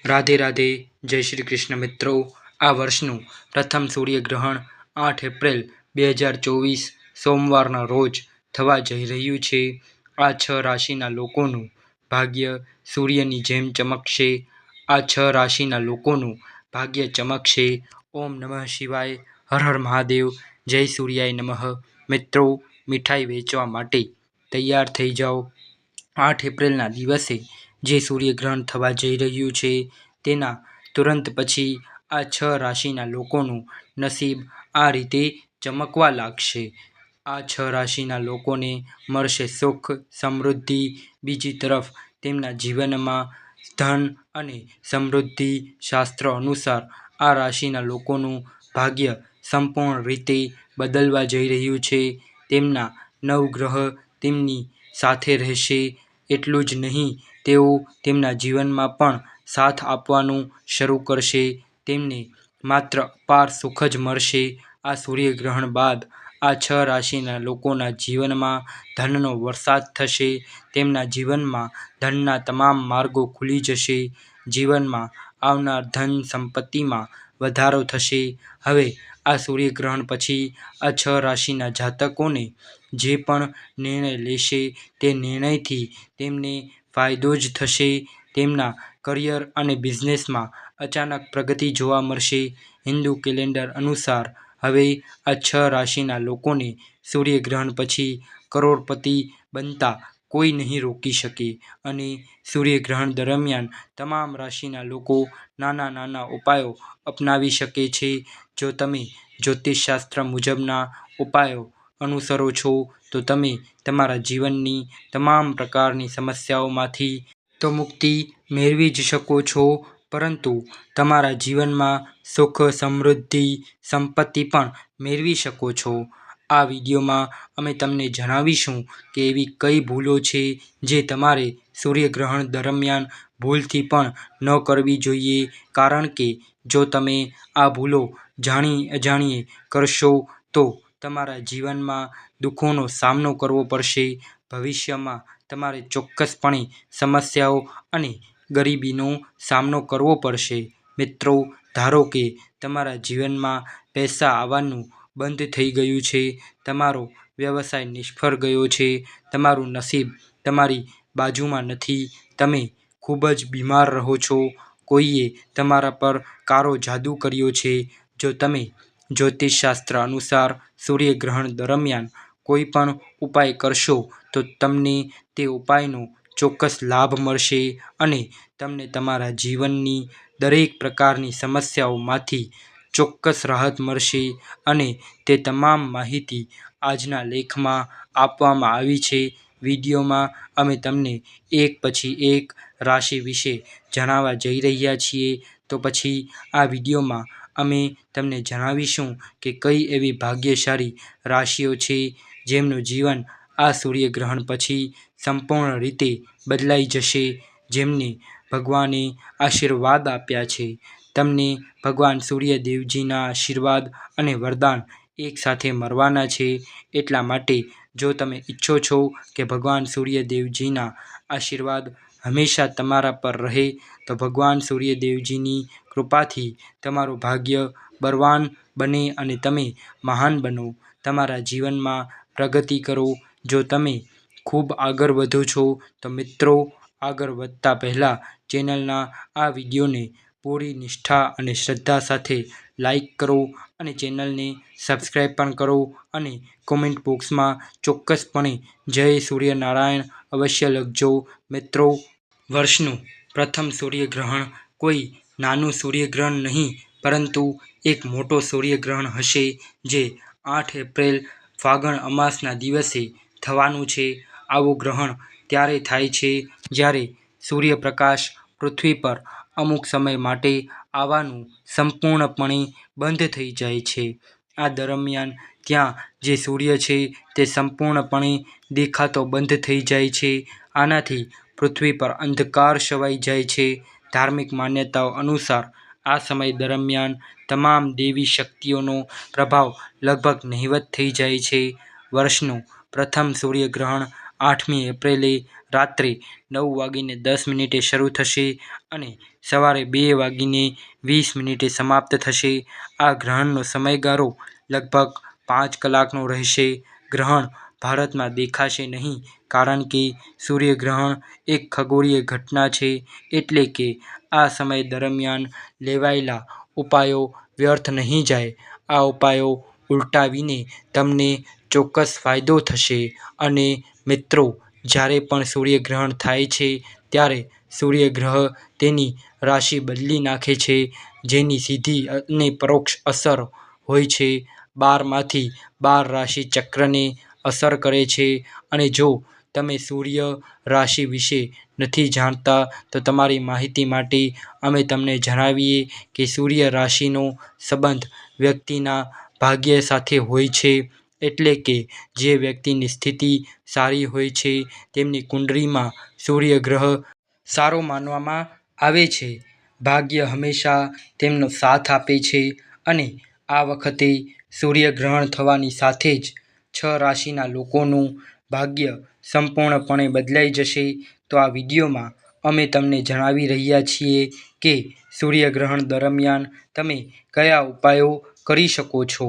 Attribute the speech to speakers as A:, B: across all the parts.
A: રાધે રાધે, જય શ્રી કૃષ્ણ મિત્રો. આ વર્ષનું પ્રથમ સૂર્યગ્રહણ 8 એપ્રિલ 2024 સોમવારના રોજ થવા જઈ રહ્યું છે. આ 6 રાશિના લોકોનું ભાગ્ય સૂર્યની જેમ ચમકશે. આ 6 રાશિના લોકોનું ભાગ્ય ચમકશે. ઓમ નમઃ શિવાય, હર હર મહાદેવ, જય સૂર્યાય નમઃ. મિત્રો, મીઠાઈ વેચવા માટે તૈયાર થઈ જાઓ. 8 એપ્રિલના દિવસે જે સૂર્યગ્રહણ થવા જઈ રહ્યું છે તેના તુરંત પછી આ 6 રાશિના લોકોનું નસીબ આ રીતે ચમકવા લાગશે. આ 6 રાશિના લોકોને મળશે સુખ, સમૃદ્ધિ. બીજી તરફ તેમના જીવનમાં ધન અને સમૃદ્ધિ. શાસ્ત્ર અનુસાર આ રાશિના લોકોનું ભાગ્ય સંપૂર્ણ રીતે બદલવા જઈ રહ્યું છે. તેમના નવગ્રહ તેમની સાથે રહેશે. એટલું જ નહીં, તેઓ તેમના જીવનમાં પણ સાથ આપવાનું શરૂ કરશે. તેમને માત્ર અપાર સુખ જ મળશે. આ સૂર્યગ્રહણ બાદ આ 6 રાશિના લોકોના જીવનમાં ધનનો વરસાદ થશે. તેમના જીવનમાં ધનના તમામ માર્ગો ખુલી જશે. જીવનમાં આવનાર ધન સંપત્તિમાં વધારો થશે. હવે આ સૂર્યગ્રહણ પછી આ 6 રાશિના જાતકોને જે પણ નિર્ણય લેશે તે નિર્ણયથી તેમને ફાયદો જ થશે. તેમના કરિયર અને બિઝનેસમાં અચાનક પ્રગતિ જોવા મળશે. હિન્દુ કેલેન્ડર અનુસાર હવે આ 6 રાશિના લોકોને સૂર્યગ્રહણ પછી કરોડપતિ બનતા કોઈ નહીં રોકી શકે. અને સૂર્યગ્રહણ દરમિયાન તમામ રાશિના લોકો નાના નાના ઉપાયો અપનાવી શકે છે. જો તમે જ્યોતિષશાસ્ત્ર મુજબના ઉપાયો અનુસરો છો તો તમે તમારા જીવનની તમામ પ્રકારની સમસ્યાઓમાંથી તો મુક્તિ મેળવી જ શકો છો, પરંતુ તમારા જીવનમાં સુખ, સમૃદ્ધિ, સંપત્તિ પણ મેળવી શકો છો. આ વિડીયોમાં અમે તમને જણાવીશું કે એવી કઈ ભૂલો છે જે તમારે સૂર્યગ્રહણ દરમિયાન ભૂલથી પણ ન કરવી જોઈએ. કારણ કે જો તમે આ ભૂલો જાણી અજાણીએ કરશો તો તમારા જીવનમાં દુઃખોનો સામનો કરવો પડશે. ભવિષ્યમાં તમારે ચોક્કસપણે સમસ્યાઓ અને ગરીબીનો સામનો કરવો પડશે. મિત્રો, ધારો કે તમારા જીવનમાં પૈસા આવવાનું બંધ થઈ ગયું છે, તમારો વ્યવસાય નિષ્ફળ ગયો છે, તમારું નસીબ તમારી બાજુમાં નથી, તમે ખૂબ જ બીમાર રહો છો, કોઈએ તમારા પર કાળો જાદુ કર્યો છે. જો તમે જ્યોતિષશાસ્ત્ર અનુસાર સૂર્યગ્રહણ દરમિયાન કોઈ પણ ઉપાય કરશો તો તમને તે ઉપાયનો ચોક્કસ લાભ મળશે અને તમને તમારા જીવનની દરેક પ્રકારની સમસ્યાઓમાંથી ચોક્કસ રાહત મળશે. અને તે તમામ માહિતી આજના લેખમાં આપવામાં આવી છે. વિડીયોમાં અમે તમને એક પછી એક રાશિ વિશે જણાવવા જઈ રહ્યા છીએ. તો પછી આ વિડીયોમાં અમે તમને જણાવીશું કે કઈ એવી ભાગ્યશાળી રાશિઓ છે જેમનું જીવન આ સૂર્યગ્રહણ પછી સંપૂર્ણ રીતે બદલાઈ જશે, જેમને ભગવાને આશીર્વાદ આપ્યા છે. તમને ભગવાન સૂર્યદેવજીના આશીર્વાદ અને વરદાન એકસાથે મળવાના છે. એટલા માટે જો તમે ઈચ્છો છો કે ભગવાન સૂર્યદેવજીના આશીર્વાદ હંમેશા તમારા પર રહે તો ભગવાન સૂર્યદેવજીની કૃપાથી તમારું ભાગ્ય બળવાન બને અને તમે મહાન બનો, તમારા જીવનમાં પ્રગતિ કરો. જો તમે ખૂબ આગળ વધો છો તો મિત્રો, આગળ વધતા પહેલાં ચેનલના આ વિડીયોને પૂરી નિષ્ઠા અને શ્રદ્ધા સાથે લાઈક કરો અને ચેનલને સબસ્ક્રાઈબ પણ કરો અને કોમેન્ટ બોક્સમાં ચોક્કસપણે જય સૂર્યનારાયણ અવશ્ય લખજો. મિત્રો, વર્ષનું પ્રથમ સૂર્યગ્રહણ કોઈ નાનું સૂર્યગ્રહણ નહીં પરંતુ એક મોટો સૂર્યગ્રહણ હશે જે 8 એપ્રિલ ફાગણ અમાસના દિવસે થવાનું છે. આવું ગ્રહણ ત્યારે થાય છે જ્યારે સૂર્યપ્રકાશ પૃથ્વી પર અમુક સમય માટે આવવાનું સંપૂર્ણપણે બંધ થઈ જાય છે. આ દરમિયાન ત્યાં જે સૂર્ય છે તે સંપૂર્ણપણે દેખાતો બંધ થઈ જાય છે. આનાથી પૃથ્વી પર અંધકાર છવાઈ જાય છે. ધાર્મિક માન્યતાઓ અનુસાર આ સમય દરમિયાન તમામ દેવી શક્તિઓનો પ્રભાવ લગભગ નહિવત થઈ જાય છે. વર્ષનું પ્રથમ સૂર્યગ્રહણ 8મી એપ્રિલે રાત્રે 9:10 શરૂ થશે અને સવારે 2:20 સમાપ્ત થશે. આ ગ્રહણનો સમયગાળો લગભગ 5 કલાકનો રહેશે. ગ્રહણ ભારતમાં દેખાશે નહીં કારણ કે સૂર્યગ્રહણ એક ખગોળીય ઘટના છે, એટલે કે આ સમય દરમિયાન લેવાયેલા ઉપાયો વ્યર્થ નહીં જાય. આ ઉપાયો ઉલટાવીને તમને ચોક્કસ ફાયદો થશે. અને મિત્રો, જ્યારે પણ સૂર્યગ્રહણ થાય છે ત્યારે સૂર્યગ્રહ તેની રાશિ બદલી નાખે છે, જેની સીધી અને પરોક્ષ અસર હોય છે. 12માંથી 12 રાશિ ચક્રને અસર કરે છે. અને જો તમે સૂર્ય રાશિ વિશે નથી જાણતા તો તમારી માહિતી માટે અમે તમને જણાવીએ કે સૂર્ય રાશિનો સંબંધ વ્યક્તિના ભાગ્ય સાથે હોય છે. એટલે કે જે વ્યક્તિની સ્થિતિ સારી હોય છે તેમની કુંડળીમાં સૂર્યગ્રહ સારો માનવામાં આવે છે. ભાગ્ય હંમેશા તેમનો સાથ આપે છે. અને આ વખતે સૂર્યગ્રહણ થવાની સાથે જ 6 રાશિના લોકોનું ભાગ્ય સંપૂર્ણપણે બદલાઈ જશે. તો આ વિડીયોમાં અમે તમને જણાવી રહ્યા છીએ કે સૂર્યગ્રહણ દરમિયાન તમે કયા ઉપાયો કરી શકો છો.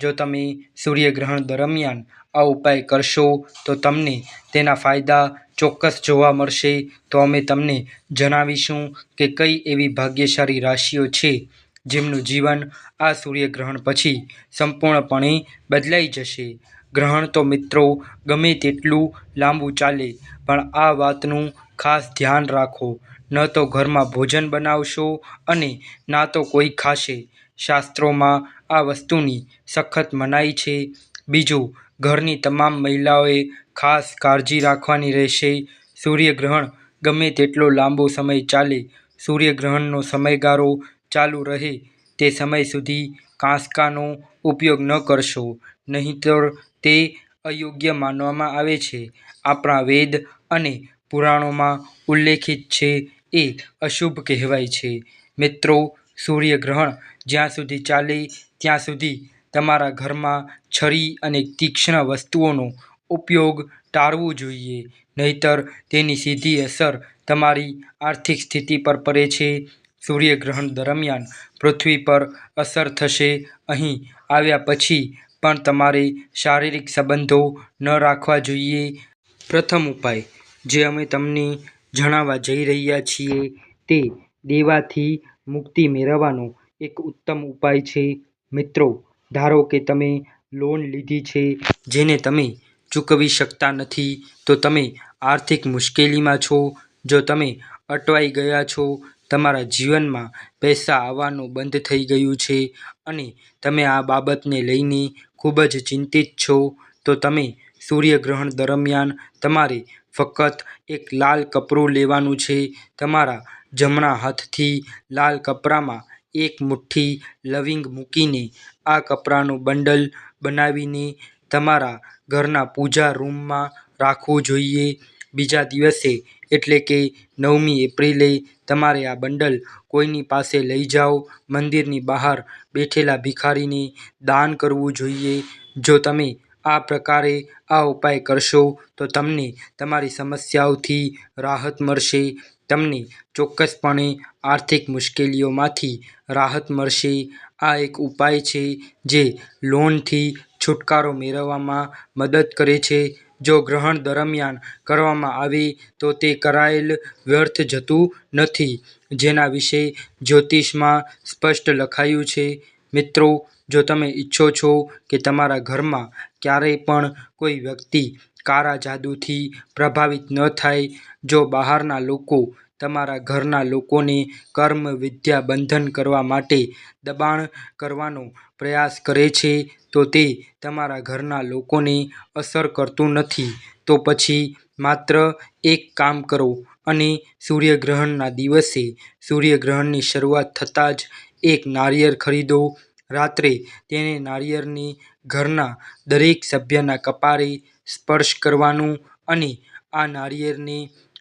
A: જો તમે સૂર્યગ્રહણ દરમિયાન આ ઉપાય કરશો તો તમને તેના ફાયદા ચોક્કસ જોવા મળશે. તો અમે તમને જણાવીશું કે કઈ એવી ભાગ્યશાળી રાશિઓ છે જેમનું જીવન આ સૂર્યગ્રહણ પછી સંપૂર્ણપણે બદલાઈ જશે. ગ્રહણ તો મિત્રો ગમે તેટલું લાંબુ ચાલે, પણ આ વાતનું ખાસ ધ્યાન રાખો. ન તો ઘરમાં ભોજન બનાવશો અને ના તો કોઈ ખાશે. શાસ્ત્રોમાં આ વસ્તુની સખત મનાઈ છે. બીજું, ઘરની તમામ મહિલાઓએ ખાસ કાળજી રાખવાની રહેશે. સૂર્યગ્રહણ ગમે તેટલો લાંબો સમય ચાલે, સૂર્યગ્રહણનો સમયગાળો ચાલુ રહે તે સમય સુધી કાંસકાનો ઉપયોગ ન કરશો, નહીંતર તે અયોગ્ય માનવામાં આવે છે. આપણા વેદ અને પુરાણોમાં ઉલ્લેખિત છે એ અશુભ કહેવાય છે. મિત્રો, સૂર્યગ્રહણ જ્યાં સુધી ચાલે ત્યાં સુધી તમારા ઘરમાં છરી અને તીક્ષ્ણ વસ્તુઓનો ઉપયોગ ટાળવું જોઈએ, નહીંતર તેની સીધી અસર તમારી આર્થિક સ્થિતિ પર પડે છે. સૂર્યગ્રહણ દરમિયાન પૃથ્વી પર અસર થશે. અહીં આવ્યા પછી પણ તમારે શારીરિક સંબંધો ન રાખવા જોઈએ. પ્રથમ ઉપાય જે અમે તમને જણાવવા જઈ રહ્યા છીએ તે દેવાથી મુક્તિ મેળવવાનો એક ઉત્તમ ઉપાય છે. મિત્રો, ધારો કે તમે લોન લીધી છે જેને તમે ચૂકવી શકતા નથી, તો તમે આર્થિક મુશ્કેલીમાં છો. જો તમે અટવાઈ ગયા છો, તમારા જીવનમાં પૈસા આવવાનું બંધ થઈ ગયું છે અને તમે આ બાબતને લઈને ખૂબ જ ચિંતિત છો, તો તમે સૂર્યગ્રહણ દરમિયાન તમારે ફક્ત એક લાલ કપડું લેવાનું છે. તમારા જમણા હાથથી લાલ કપડામાં એક મુઠ્ઠી લવિંગ મૂકીને આ કપડાનું બંડલ બનાવીને તમારા ઘરના પૂજા રૂમમાં રાખવું જોઈએ. બીજા દિવસે એટલે કે 9મી એપ્રિલે તમારે આ બંડલ કોઈની પાસે લઈ જાઓ. મંદિરની બહાર બેઠેલા ભિખારીને દાન કરવું જોઈએ. જો તમે આ પ્રકારે આ ઉપાય કરશો તો તમને તમારી સમસ્યાઓથી રાહત મળશે. તમને ચોક્કસપણે આર્થિક મુશ્કેલીઓમાંથી રાહત મળશે. આ એક ઉપાય છે જે લોનથી છુટકારો મેળવવામાં મદદ કરે છે. જો ગ્રહણ દરમિયાન કરવામાં આવે તો તે કરાયેલ વ્યર્થ જતું નથી, જેના વિશે જ્યોતિષમાં સ્પષ્ટ લખાયું છે. મિત્રો, જો તમે ઈચ્છો છો કે તમારા ઘરમાં ક્યારેય પણ કોઈ વ્યક્તિ કાળા જાદુથી પ્રભાવિત ન થાય, જો બહારના લોકો તમારા ઘરના લોકોને કર્મ વિદ્યા બંધન કરવા માટે દબાણ કરવાનો પ્રયાસ કરે છે, તો તે તમારા ઘરના લોકોને અસર કરતું નથી, તો પછી માત્ર એક કામ કરો અને સૂર્યગ્રહણના દિવસે સૂર્યગ્રહણની શરૂઆત થતાં જ એક નારિયેળ ખરીદો. રાત્રે તેને નારિયેળને ઘરના દરેક સભ્યના કપાળે સ્પર્શ કરવાનું અને આ નારિયેળને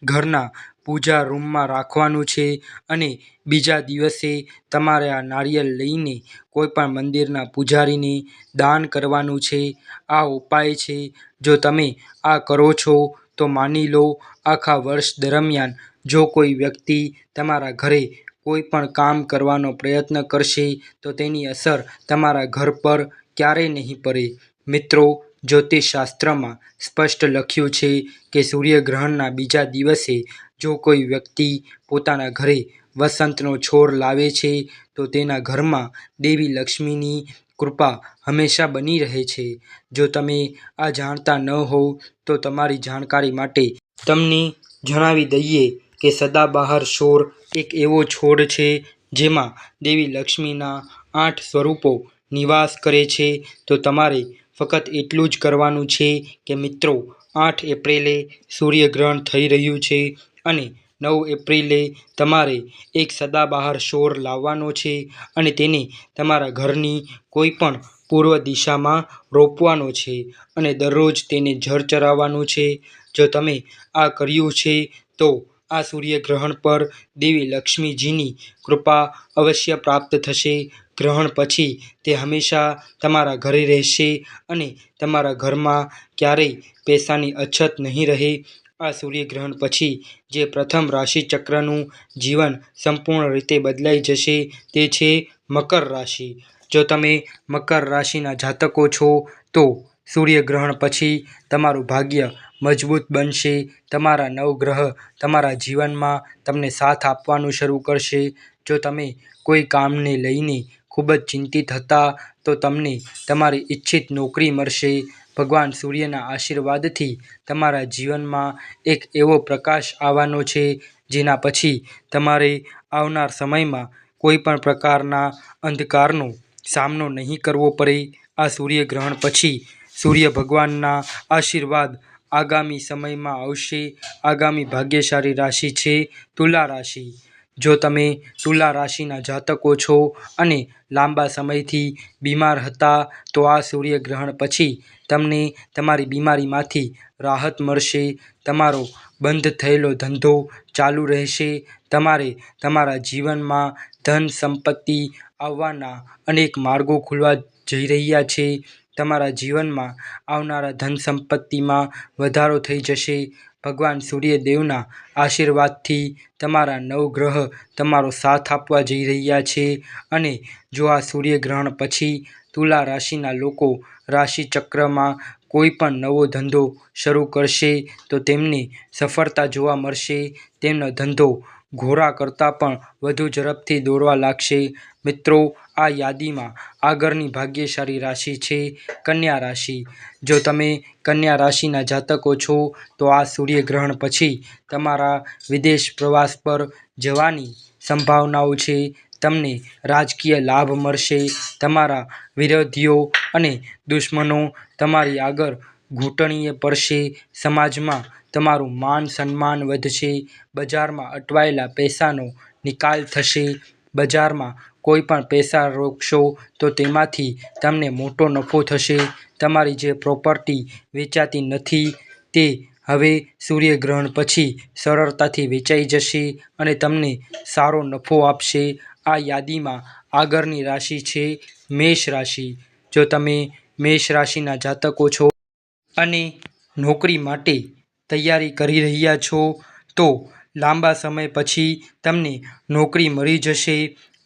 A: ઘરના પૂજા રૂમમાં રાખવાનું છે. અને બીજા દિવસે તમારે આ નારિયેળ લઈને કોઈપણ મંદિરના પૂજારીને દાન કરવાનું છે. આ ઉપાય છે. જો તમે આ કરો છો તો માની લો આખા વર્ષ દરમિયાન જો કોઈ વ્યક્તિ તમારા ઘરે કોઈ પણ કામ કરવાનો પ્રયત્ન કરશે તો તેની અસર તમારા ઘર પર ક્યારેય નહીં પડે. મિત્રો, જ્યોતિષશાસ્ત્રમાં સ્પષ્ટ લખ્યું છે કે સૂર્યગ્રહણના બીજા દિવસે જો કોઈ વ્યક્તિ પોતાના ઘરે વસંતનો છોડ લાવે છે તો તેના ઘરમાં દેવી લક્ષ્મીની કૃપા હંમેશા બની રહે છે. જો તમે આ જાણતા ન હોવ તો તમારી જાણકારી માટે તમને જણાવી દઈએ કે સદાબહાર છોડ એક એવો છોડ છે જેમાં દેવી લક્ષ્મીના 8 સ્વરૂપો નિવાસ કરે છે. તો તમારે ફક્ત એટલું જ કરવાનું છે કે મિત્રો, 8 એપ્રિલે સૂર્યગ્રહણ થઈ રહ્યું છે અને 9 એપ્રિલે તમારે એક સદાબહાર છોડ લાવવાનો છે અને તેને તમારા ઘરની કોઈ પણ પૂર્વ દિશામાં રોપવાનો છે અને દરરોજ તેને જળ ચડાવવાનું છે. જો તમે આ કર્યું છે તો આ સૂર્યગ્રહણ પર દેવી લક્ષ્મીજીની કૃપા અવશ્ય પ્રાપ્ત થશે. ગ્રહણ પછી તે હંમેશા તમારા ઘરે રહેશે અને તમારા ઘરમાં ક્યારેય પૈસાની અછત નહીં રહે. આ સૂર્યગ્રહણ પછી જે પ્રથમ રાશિચક્રનું જીવન સંપૂર્ણ રીતે બદલાઈ જશે તે છે મકર રાશિ. જો તમે મકર રાશિના જાતકો છો તો સૂર્યગ્રહણ પછી તમારું ભાગ્ય મજબૂત બનશે. તમારા નવગ્રહ તમારા જીવનમાં તમને સાથ આપવાનું શરૂ કરશે. જો તમે કોઈ કામને લઈને ખૂબ જ ચિંતિત હતા તો તમને તમારી ઈચ્છિત નોકરી મળશે. ભગવાન સૂર્યના આશીર્વાદથી તમારા જીવનમાં એક એવો પ્રકાશ આવવાનો છે જેના પછી તમારે આવનાર સમયમાં કોઈ પણ પ્રકારના અંધકારનો સામનો નહીં કરવો પડે. આ સૂર્યગ્રહણ પછી સૂર્ય ભગવાનના આશીર્વાદ આગામી સમયમાં આવશે. આગામી ભાગ્યશાળી રાશિ છે તુલા રાશિ. જો તમે તુલા રાશિના જાતકો છો અને લાંબા સમયથી બીમાર હતા તો આ સૂર્યગ્રહણ પછી તમને તમારી બીમારીમાંથી રાહત મળશે. તમારો બંધ થયેલો ધંધો ચાલુ રહેશે. તમારે તમારા જીવનમાં ધન સંપત્તિ આવવાના અનેક માર્ગો ખુલવા જઈ રહ્યા છે. તમારા જીવનમાં આવનારા ધન સંપત્તિમાં વધારો થઈ જશે. ભગવાન સૂર્યદેવના આશીર્વાદથી તમારા નવગ્રહ તમારો સાથ આપવા જઈ રહ્યા છે અને જો આ સૂર્યગ્રહણ પછી તુલા રાશિના લોકો રાશિચક્રમાં કોઈ પણ નવો ધંધો શરૂ કરશે તો તેમને સફળતા જોવા મળશે. તેમનો ધંધો ઘોડા કરતાં પણ વધુ ઝડપથી દોડવા લાગશે. મિત્રો, આ યાદીમાં આગળની ભાગ્યશાળી રાશિ છે કન્યા રાશિ. જો તમે કન્યા રાશિના જાતકો છો તો આ સૂર્યગ્રહણ પછી તમારા વિદેશ પ્રવાસ પર જવાની સંભાવનાઓ છે. તમને રાજકીય લાભ મળશે. તમારા વિરોધીઓ અને દુશ્મનો તમારી આગળ ઘૂંટણીએ પડશે. સમાજમાં તમારું માન સન્માન વધશે. બજારમાં અટવાયેલા પૈસાનો નિકાલ થશે. બજારમાં કોઈ પણ પૈસા રોકશો તો તેમાંથી તમને મોટો નફો થશે. તમારી જે પ્રોપર્ટી વેચાતી નથી તે હવે સૂર્યગ્રહણ પછી સરળતાથી વેચાઈ જશે અને તમને સારો નફો આપશે. આ યાદીમાં આગળની રાશિ છે મેષ રાશિ. જો તમે મેષ રાશિના જાતકો છો અને નોકરી માટે તૈયારી કરી રહ્યા છો તો લાંબા સમય પછી તમને નોકરી મળી જશે.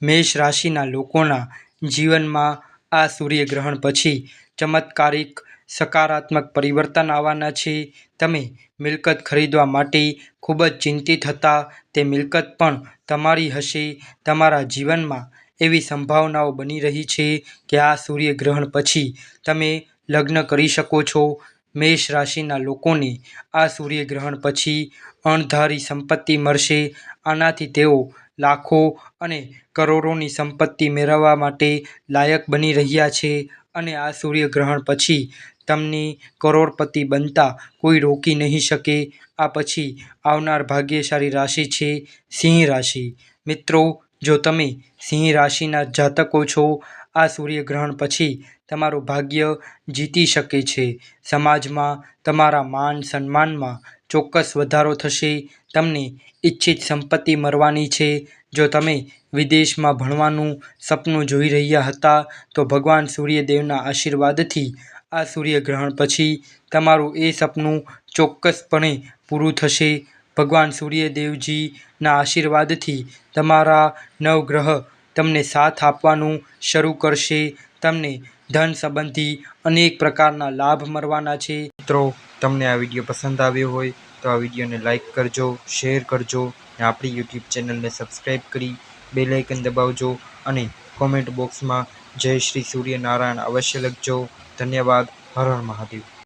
A: મેષ રાશિના લોકોના જીવનમાં આ સૂર્યગ્રહણ પછી ચમત્કારિક સકારાત્મક પરિવર્તન આવવાના છે. તમે મિલકત ખરીદવા માટે ખૂબ જ ચિંતિત હતા તે મિલકત પણ તમારી હશે. તમારા જીવનમાં એવી સંભાવનાઓ બની રહી છે કે આ સૂર્યગ્રહણ પછી તમે લગ્ન કરી શકો છો. મેષ રાશિના લોકોને આ સૂર્યગ્રહણ પછી અણધારી સંપત્તિ મળશે. આનાથી તેઓ લાખો અને કરોડોની સંપત્તિ મેળવવા માટે લાયક બની રહ્યા છે અને આ સૂર્યગ્રહણ પછી તમને કરોડપતિ બનતા કોઈ રોકી નહીં શકે. આ પછી આવનાર ભાગ્યશાળી રાશિ છે સિંહ રાશિ. મિત્રો, જો તમે સિંહ રાશિના જાતકો છો આ સૂર્યગ્રહણ પછી તમારું ભાગ્ય જીતી શકે છે. સમાજમાં તમારા માન સન્માનમાં ચોક્કસ વધારો થશે. તમને ઈચ્છિત સંપત્તિ મળવાની છે. જો તમે વિદેશમાં ભણવાનું સપનું જોઈ રહ્યા હતા તો ભગવાન સૂર્યદેવના આશીર્વાદથી આ સૂર્યગ્રહણ પછી તમારું એ સપનું ચોક્કસપણે પૂરું થશે. ભગવાન સૂર્યદેવજીના આશીર્વાદથી તમારા નવગ્રહ તમને સાથ આપવાનું શરૂ કરશે. તમને ધન સંબંધી અનેક પ્રકારના લાભ મળવાના છે. મિત્રો, તમને આ વિડીયો પસંદ આવ્યો હોય તો આ વિડીયોને લાઈક કરજો, શેર કરજો અને આપણી યુટ્યુબ ચેનલને સબસ્ક્રાઈબ કરી બેલ આઇકન દબાવજો અને કોમેન્ટ બોક્સમાં જય શ્રી સૂર્યનારાયણ અવશ્ય લખજો. ધન્યવાદ. હર હર મહાદેવ.